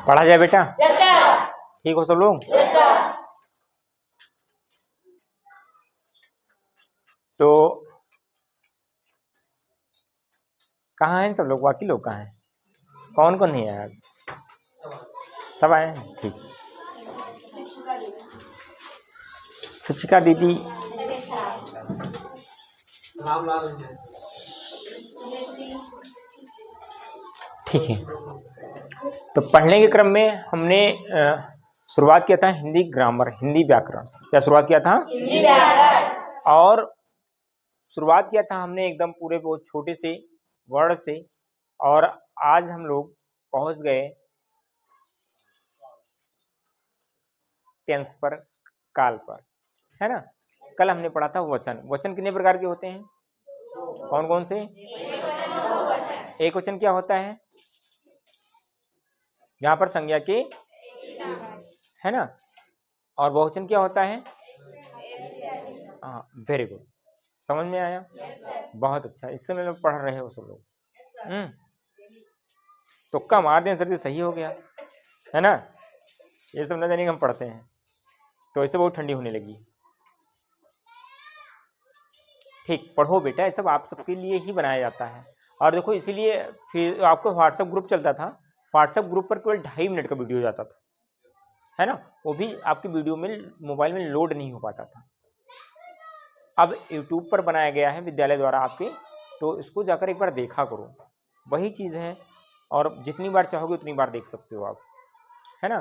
पढ़ा जाए बेटा? Yes sir. ठीक हो सब लोग? Yes sir. तो कहाँ हैं सब लोग? बाकी लोग कहाँ हैं? कौन कौन नहीं है आज? सब आए हैं, ठीक। शिक्षिका दीदी ठीक है। तो पढ़ने के क्रम में हमने शुरुआत किया था हिंदी ग्रामर, हिंदी व्याकरण। क्या शुरुआत किया था? हिंदी व्याकरण। और शुरुआत किया था हमने एकदम पूरे बहुत छोटे से वर्ड से, और आज हम लोग पहुंच गए टेंस पर, काल पर, है ना। कल हमने पढ़ा था वचन। वचन कितने प्रकार के होते हैं? कौन कौन से? एक वचन क्या होता है? यहाँ पर संज्ञा के, है ना। और बहुवचन क्या होता है? हाँ, वेरी गुड, समझ में आया? बहुत अच्छा, इस समय लोग पढ़ रहे हो सब लोग। तुक्का मार दें सर जी, सही हो गया, है ना। ये सब न जाने हम पढ़ते हैं, तो ऐसे बहुत ठंडी होने लगी। ठीक, पढ़ो बेटा, ये सब आप सबके लिए ही बनाया जाता है। और देखो, इसीलिए फिर आपको व्हाट्सएप ग्रुप चलता था। व्हाट्सएप ग्रुप पर केवल 2.5 मिनट का वीडियो जाता था, है ना। वो भी आपकी वीडियो में मोबाइल में लोड नहीं हो पाता था। अब यूट्यूब पर बनाया गया है विद्यालय द्वारा आपके, तो इसको जाकर एक बार देखा करो, वही चीज़ है। और जितनी बार चाहोगे उतनी बार देख सकते हो आप, है ना।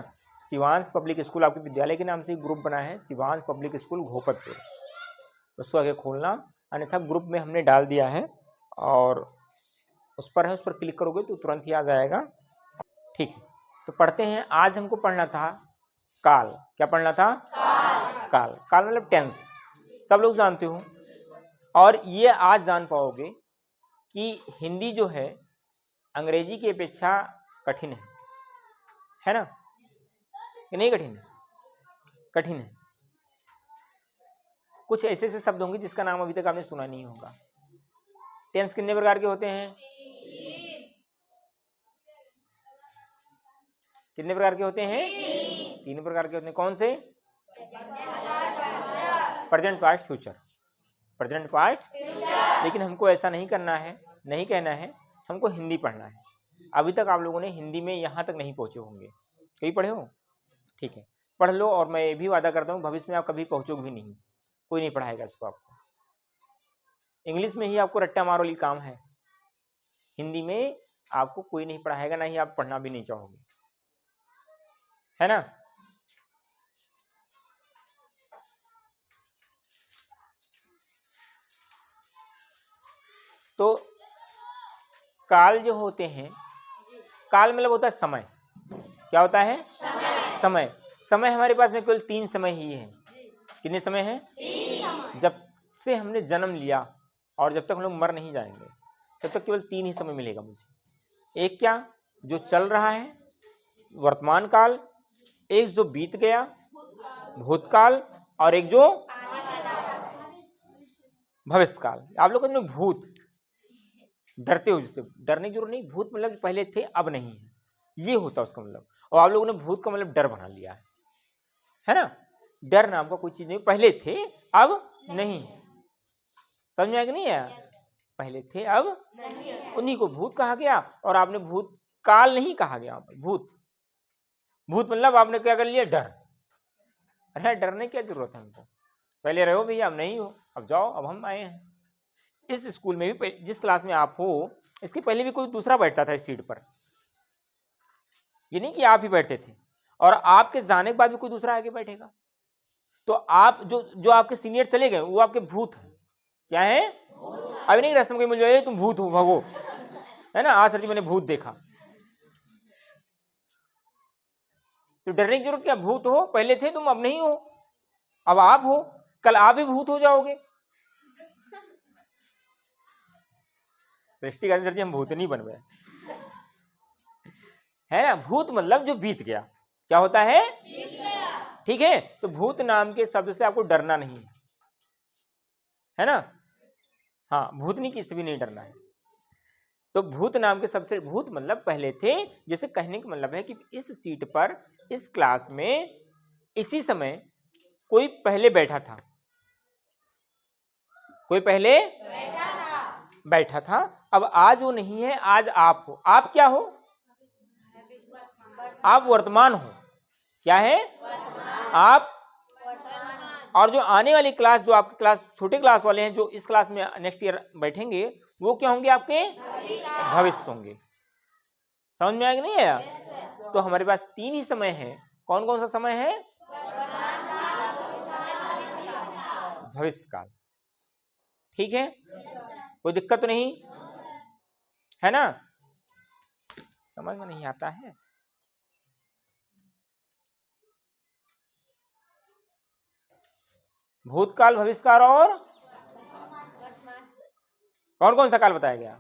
शिवांश पब्लिक स्कूल आपके विद्यालय के नाम से ग्रुप बना है, शिवांश पब्लिक स्कूल घोपतपुर, उसको आगे खोलना। अन्यथा ग्रुप में हमने डाल दिया है, और उस पर है, उस पर क्लिक करोगे तो तुरंत ही आ जाएगा। ठीक है, तो पढ़ते हैं। आज हमको पढ़ना था काल। क्या पढ़ना था? काल। काल मतलब टेंस, सब लोग जानते हो। और ये आज जान पाओगे कि हिंदी जो है अंग्रेजी की अपेक्षा कठिन है ना, कि नहीं? कठिन है, कठिन है। कुछ ऐसे ऐसे शब्द होंगे जिसका नाम अभी तक आपने सुना नहीं होगा। टेंस कितने प्रकार के होते हैं? कितने प्रकार के होते हैं? 3 प्रकार के होते हैं। कौन से? Present, past, future. Present, past, लेकिन हमको ऐसा नहीं करना है, नहीं कहना है, हमको हिंदी पढ़ना है। अभी तक आप लोगों ने हिंदी में यहाँ तक नहीं पहुँचे होंगे, कहीं पढ़े हो? ठीक है, पढ़ लो। और मैं ये भी वादा करता हूँ भविष्य में आप कभी पहुँचोगे भी नहीं, कोई नहीं पढ़ाएगा इसको आपको। इंग्लिश में ही आपको रट्टा मारो वाली काम है, हिंदी में आपको कोई नहीं पढ़ाएगा, ना ही आप पढ़ना भी नहीं चाहोगे, है ना। तो काल जो होते हैं, काल मतलब होता है समय। क्या होता है? समय। समय हमारे पास में केवल 3 समय ही है। कितने समय हैं? जब से हमने जन्म लिया और जब तक हम लोग मर नहीं जाएंगे, तब तक केवल 3 ही समय मिलेगा मुझे। एक क्या? जो चल रहा है, वर्तमान काल। एक जो बीत गया, भूतकाल। और एक जो भविष्य काल। आप लोग कहते हैं भूत, डरते हो जिससे, डरने की जरूरत नहीं। भूत मतलब पहले थे अब नहीं है, ये होता है उसका मतलब। और आप लोगों ने भूत का मतलब डर बना लिया है ना। डर नाम का कोई चीज नहीं, पहले थे अब नहीं। समझ में आया कि नहीं आया? पहले थे अब उन्हीं को भूत कहा गया। और आपने भूत काल नहीं कहा गया, भूत। भूत मतलब आपने क्या कर लिया? डर। अरे डरने की क्या जरूरत है हमको? पहले रहो भैया, अब नहीं हो, अब जाओ, अब हम आए हैं। इस स्कूल में भी जिस क्लास में आप हो, इसके पहले भी कोई दूसरा बैठता था इस सीट पर। ये नहीं कि आप ही बैठते थे, और आपके जाने के बाद भी कोई दूसरा आगे बैठेगा। तो आप जो आपके सीनियर चले गए वो आपके भूत हैं। क्या है? अभी नहीं रास्ते में मिल जाए तुम भूत हो भगो, है ना। आज सर जी मैंने भूत देखा, तो डरने की जरूरत क्या? भूत हो, पहले थे तुम, अब नहीं हो, अब आप हो, कल आप भी भूत हो जाओगे। सृष्टि सर जी हम भूत नहीं बन गए, है ना। भूत मतलब जो बीत गया। क्या होता है? ठीक है, तो भूत नाम के शब्द से आपको डरना नहीं है ना। हाँ, भूतनी किसी भी नहीं डरना है। तो भूत नाम के सबसे, भूत मतलब पहले थे, जैसे कहने का मतलब है कि इस सीट पर इस क्लास में इसी समय कोई पहले बैठा था, कोई पहले बैठा था। अब आज वो नहीं है, आज आप हो। आप क्या हो? आप वर्तमान हो। क्या है? आप। और जो आने वाली क्लास, जो आपकी क्लास छोटे क्लास वाले हैं, जो इस क्लास में नेक्स्ट ईयर बैठेंगे, वो क्या होंगे? आपके भविष्य होंगे। समझ में आया कि नहीं आया? तो हमारे पास 3 ही समय है। कौन कौन सा समय है? भविष्य काल। ठीक है, कोई दिक्कत तो नहीं है ना? समझ में नहीं आता है? भूतकाल, भविष्यकाल और कौन कौन सा काल बताया गया?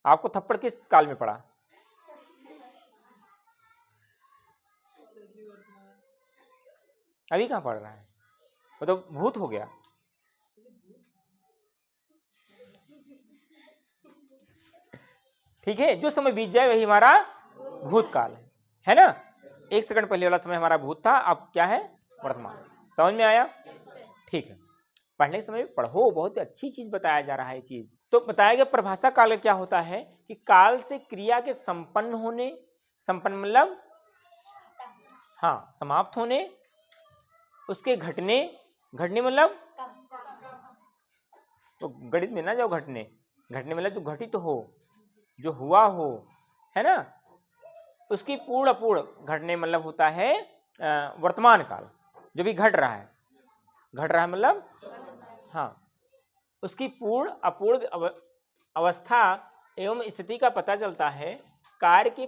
आपको थप्पड़ किस काल में पड़ा? अभी कहाँ पढ़ रहा है? वो तो भूत हो गया। ठीक है, जो समय बीत जाए वही हमारा भूतकाल है ना? 1 सेकंड पहले वाला समय हमारा भूत था, अब क्या है? वर्तमान। समझ में आया? ठीक है, पढ़ने के समय पढ़ो, बहुत अच्छी चीज बताया जा रहा है चीज। तो बताया गया परिभाषा काल क्या होता है कि काल से क्रिया के संपन्न होने, संपन्न मतलब हाँ समाप्त होने, उसके घटने, घटने मतलब तो गणित में ना जाओ, घटने, घटने मतलब जो घटित हो, जो हुआ हो, है ना? उसकी पूर्ण अपूर्ण, घटने मतलब होता है वर्तमान काल, जो भी घट रहा है, घट रहा है मतलब हाँ, उसकी पूर्ण अपूर्ण अवस्था एवं स्थिति का पता चलता है। कार्य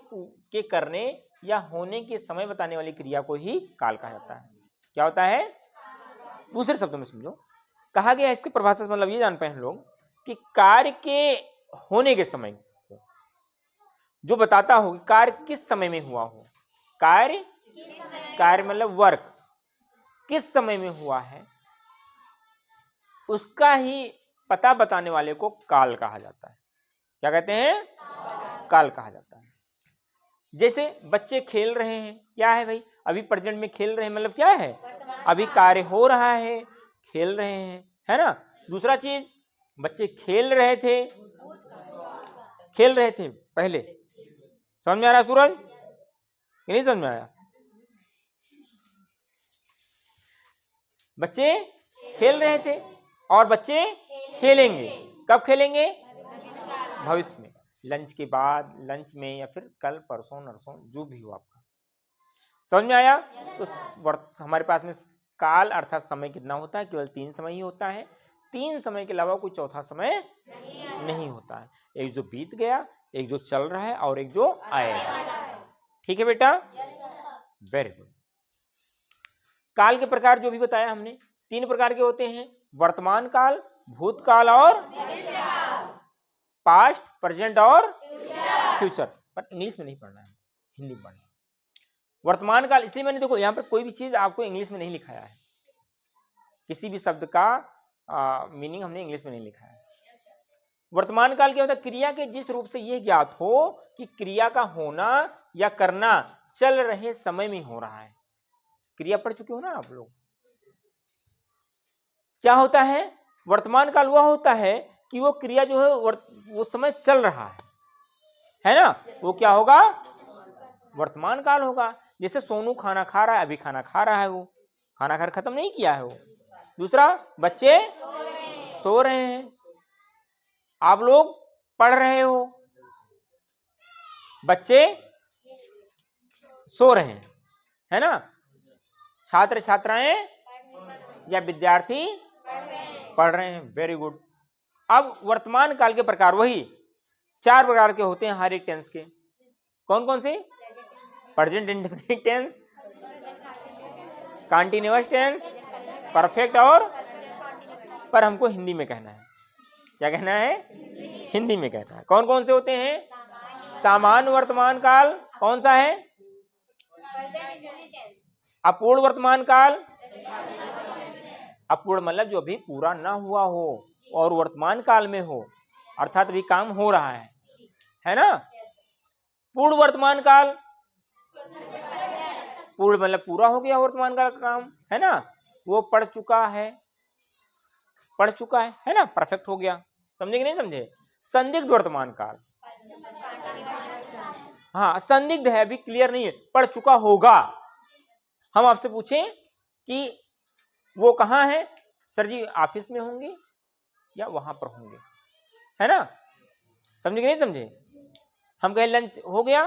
के करने या होने के समय बताने वाली क्रिया को ही काल कहा जाता है। क्या होता है? दूसरे शब्दों में समझो, कहा गया इसकी परिभाषा से मतलब ये जान पाए हम लोग कि कार्य के होने के समय जो बताता हो कि कार्य किस समय में हुआ हो, कार्य, कार्य मतलब वर्क किस समय में हुआ है, उसका ही पता बताने वाले को काल कहा जाता है। क्या कहते हैं? काल कहा जाता है। जैसे बच्चे खेल रहे हैं, क्या है भाई? अभी प्रेजेंट में खेल रहे हैं मतलब क्या है? अभी कार्य हो रहा है, खेल रहे हैं, है ना? दूसरा चीज, बच्चे खेल रहे थे, खेल रहे थे पहले। समझ में आ रहा सूरज कि नहीं समझ में आया? बच्चे खेल रहे थे और बच्चे खेलेंगे। कब खेलेंगे? भविष्य में, लंच के बाद, लंच में, या फिर कल, परसों, नरसों, जो भी हो आपका। समझ में आया? तो हमारे पास में काल अर्थात समय कितना होता है? केवल 3 समय ही होता है। 3 समय के अलावा कोई चौथा समय नहीं होता है। एक जो बीत गया, एक जो चल रहा है, और एक जो आएगा। ठीक है बेटा? Very good. काल के प्रकार जो भी बताया हमने, 3 प्रकार के होते हैं: वर्तमान काल, भूतकाल और पास्ट, प्रेजेंट और फ्यूचर। पर इंग्लिश में नहीं पढ़ना है, हिंदी में पढ़ना है। वर्तमान काल इसलिए मैंने, देखो यहाँ पर कोई भी चीज आपको इंग्लिश में नहीं लिखाया है, किसी भी शब्द का मीनिंग हमने इंग्लिश में नहीं लिखा है। वर्तमान काल क्या होता है? क्रिया के जिस रूप से यह ज्ञात हो कि क्रिया का होना या करना चल रहे समय में हो रहा है। क्रिया पढ़ चुके हो ना आप लोग? क्या होता है? वर्तमान काल वह होता है कि वो क्रिया जो है वो समय चल रहा है ना? वो क्या होगा? वर्तमान काल होगा। जैसे सोनू खाना खा रहा है, अभी खाना खा रहा है, वो खाना खा खत्म नहीं किया है वो। दूसरा, बच्चे सो रहे हैं, आप लोग पढ़ रहे हो, बच्चे सो रहे हैं, है ना? छात्र छात्राएं या विद्यार्थी पढ़ रहे हैं। Very good. अब वर्तमान काल के प्रकार वही 4 प्रकार के होते हैं हर एक टेंस के। कौन कौन से? Present indefinite tense, continuous tense, perfect और पर हमको हिंदी में कहना है। क्या कहना है? हिंदी में कहना है। कौन कौन से होते हैं? सामान्य वर्तमान काल कौन सा है? अपूर्ण वर्तमान काल, अपूर्ण मतलब जो अभी पूरा ना हुआ हो और वर्तमान काल में हो, अर्थात अभी काम हो रहा है ना। पूर्ण वर्तमान काल, पूर्ण मतलब पूरा हो गया वर्तमान काल का काम, है ना। वो पढ़ चुका है ना, परफेक्ट हो गया। समझे कि नहीं समझे। संदिग्ध वर्तमान काल, हाँ संदिग्ध है, अभी क्लियर नहीं है, पढ़ चुका होगा। हम आपसे पूछें कि वो कहाँ है, सर जी ऑफिस में होंगे या वहां पर होंगे, है ना। समझे कि नहीं समझे। हम कहें लंच हो गया,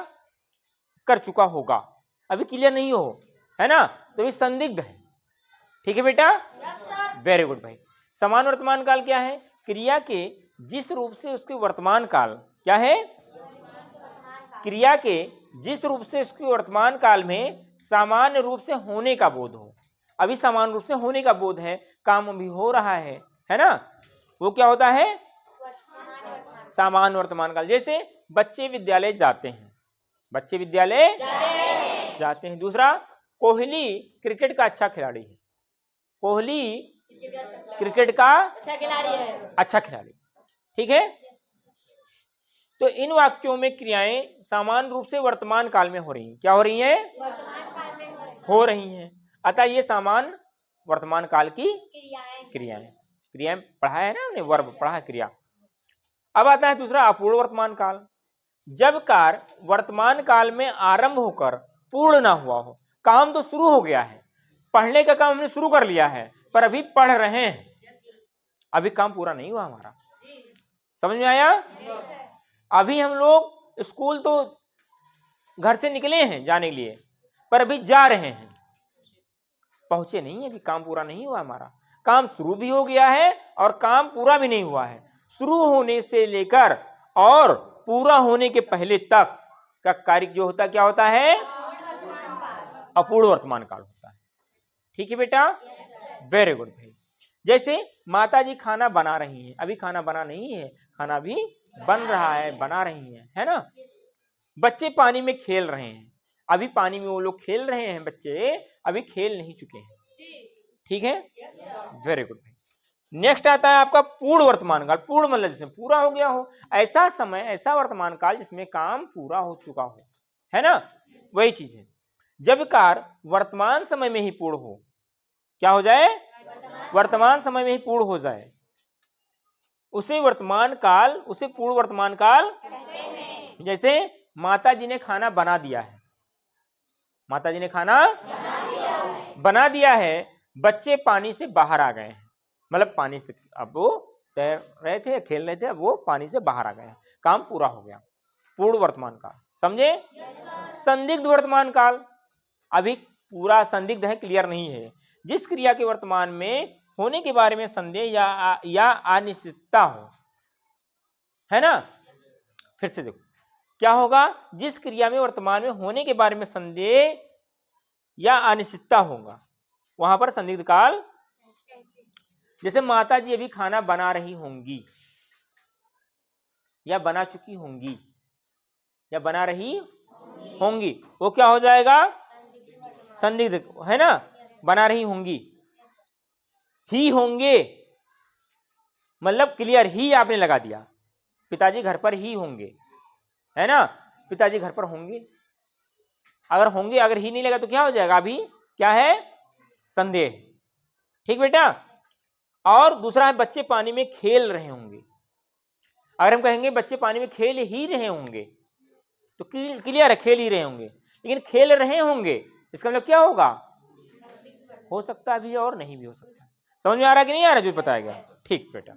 कर चुका होगा, अभी क्लियर नहीं हो, है ना, तो ये संदिग्ध है। ठीक है बेटा, वेरी गुड भाई। समान वर्तमान काल क्या है, क्रिया के जिस रूप से उसके वर्तमान काल क्या है, क्रिया के जिस रूप से उसके वर्तमान काल में सामान्य रूप से होने का बोध हो। अभी सामान्य रूप से होने का बोध है, काम अभी हो रहा है ना, वो क्या होता है, सामान्य वर्तमान काल। जैसे बच्चे विद्यालय जाते हैं, बच्चे विद्यालय जाते हैं। दूसरा, कोहली क्रिकेट का अच्छा खिलाड़ी है, कोहली क्रिकेट का अच्छा खिलाड़ी। ठीक है, तो इन वाक्यों में क्रियाएं सामान्य रूप से वर्तमान काल में हो रही हैं। क्या हो रही हैं, हो रही हैं। अतः ये सामान्य वर्तमान काल की क्रियाएं पढ़ा है ना हमने, वर्ब पढ़ा है, क्रिया। अब आता है दूसरा, अपूर्ण वर्तमान काल। जब कार्य वर्तमान काल में आरंभ होकर पूर्ण ना हुआ हो, काम तो शुरू हो गया है, पढ़ने का काम हमने शुरू कर लिया है, पर अभी पढ़ रहे हैं, अभी काम पूरा नहीं हुआ हमारा। समझ में आया। अभी हम लोग स्कूल तो घर से निकले हैं जाने के लिए, पर अभी जा रहे हैं, पहुंचे नहीं है, अभी काम पूरा नहीं हुआ हमारा। काम शुरू भी हो गया है और काम पूरा भी नहीं हुआ है। शुरू होने से लेकर और पूरा होने के पहले तक का कार्य जो होता है, क्या होता है, अपूर्ण वर्तमान काल होता है। ठीक है बेटा, वेरी गुड भाई। जैसे माता जी खाना बना रही हैं, अभी खाना बना नहीं है, खाना भी बन रहा है, बना रही है ना। बच्चे पानी में खेल रहे हैं, अभी पानी में वो लोग खेल रहे हैं, बच्चे अभी खेल नहीं चुके हैं। ठीक है, वेरी गुड भाई। नेक्स्ट आता है आपका पूर्ण वर्तमान काल। पूर्ण मतलब जिसमें पूरा हो गया हो, ऐसा समय, ऐसा वर्तमान काल जिसमें काम पूरा हो चुका हो, है ना, वही चीज है। जब कार्य वर्तमान समय में ही पूर्ण हो, क्या हो जाए, वर्तमान समय में ही पूर्ण हो जाए, उसे वर्तमान काल, उसे पूर्ण वर्तमान काल कहते हैं। जैसे माता जी ने खाना बना दिया है, माता जी ने खाना बना दिया है, बच्चे पानी से बाहर आ गए हैं, मतलब पानी से अब वो तैर रहे थे, खेल रहे थे, अब वो पानी से बाहर आ गए हैं, काम पूरा हो गया। पूर्ण वर्तमान काल, समझे। संदिग्ध वर्तमान काल, अभी पूरा संदिग्ध है, क्लियर नहीं है। जिस क्रिया के वर्तमान में होने के बारे में संदेह या अनिश्चितता हो, है ना। फिर से देखो क्या होगा, जिस क्रिया में वर्तमान में होने के बारे में संदेह या अनिश्चितता होगा, वहां पर संदिग्ध काल। जैसे माता जी अभी खाना बना रही होंगी, या बना चुकी होंगी, या बना रही होंगी, वो क्या हो जाएगा, संदिग्ध, है ना। बना रही होंगी, ही होंगे मतलब क्लियर, ही आपने लगा दिया, पिताजी घर पर ही होंगे, है ना, पिताजी घर पर होंगे। अगर होंगे, अगर ही नहीं लगा तो क्या हो जाएगा, अभी क्या है, संदेह। ठीक बेटा। और दूसरा है, बच्चे पानी में खेल रहे होंगे। अगर हम कहेंगे बच्चे पानी में खेल ही रहे होंगे, तो क्लियर है, खेल ही रहे होंगे, लेकिन खेल रहे होंगे इसका मतलब क्या होगा, हो सकता भी और नहीं भी हो सकता। समझ में आ रहा कि नहीं आ रहा जो बताया गया। ठीक बेटा,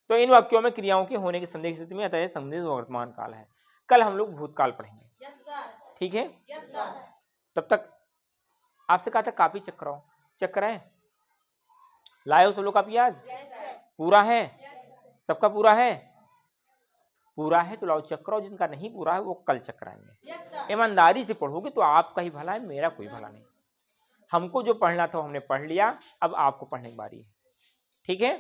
तो इन वाक्यों में क्रियाओं के होने की संदिग्ध स्थिति में आता है संदिग्ध वर्तमान काल है। कल हम लोग भूतकाल पढ़ेंगे, ठीक है। तब तक आपसे कहा था कापी चेक कराओ, चेक कराए, लाए हो सब लोग कापी आज, पूरा है सबका, पूरा है, पूरा है तो लाओ चेक कराओ, जिनका नहीं पूरा है वो कल चेक कराएंगे। ईमानदारी से पढ़ोगे तो आपका ही भला है, मेरा कोई भला नहीं। हमको जो पढ़ना था हमने पढ़ लिया, अब आपको पढ़ने की बारी है, ठीक है।